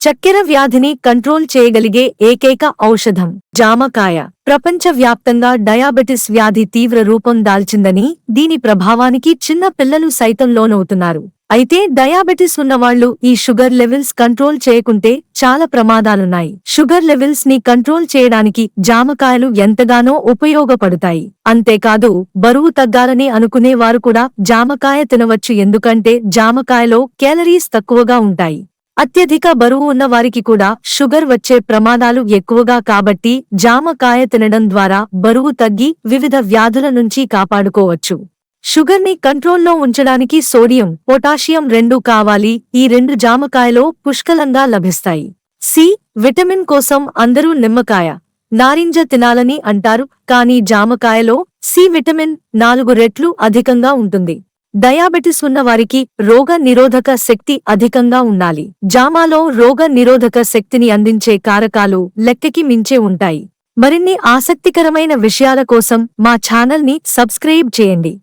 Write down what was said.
చక్కెర వ్యాధిని కంట్రోల్ చేయగలిగే ఏకైక ఔషధం జామకాయ. ప్రపంచవ్యాప్తంగా డయాబెటిస్ వ్యాధి తీవ్ర రూపం దాల్చిందని, దీని ప్రభావానికి చిన్న పిల్లలు సైతం లోనవుతున్నారు. అయితే డయాబెటిస్ ఉన్నవాళ్లు ఈ షుగర్ లెవెల్స్ కంట్రోల్ చేయకుంటే చాలా ప్రమాదాలున్నాయి. షుగర్ లెవెల్స్ ని కంట్రోల్ చేయడానికి జామకాయలు ఎంతగానో ఉపయోగపడతాయి. అంతేకాదు, బరువు తగ్గాలని అనుకునే వారు కూడా జామకాయ తినవచ్చు. ఎందుకంటే జామకాయలో కేలరీస్ తక్కువగా ఉంటాయి. అత్యధిక బరువు ఉన్న వారికి కూడా షుగర్ వచ్చే ప్రమాదాలు ఎక్కువగా కాబట్టి జామకాయ తినడం ద్వారా బరువు తగ్గి వివిధ వ్యాధుల నుంచి కాపాడుకోవచ్చు. షుగర్ ని కంట్రోల్లో ఉంచడానికి సోడియం, పొటాషియం రెండూ కావాలి. ఈ రెండు జామకాయలో పుష్కలంగా లభిస్తాయి. సి విటమిన్ కోసం అందరూ నిమ్మకాయ, నారింజ తినాలని అంటారు, కానీ జామకాయలో సి విటమిన్ 4 రెట్లు అధికంగా ఉంటుంది. డయాబెటిస్ ఉన్న వారికి రోగ నిరోధక శక్తి అధికంగా ఉండాలి. జామాలో రోగ నిరోధక శక్తిని అందించే కారకాలు లెక్కకి మించే ఉంటాయి. మరిన్ని ఆసక్తికరమైన విషయాల కోసం మా ఛానల్ ని సబ్స్క్రైబ్ చేయండి.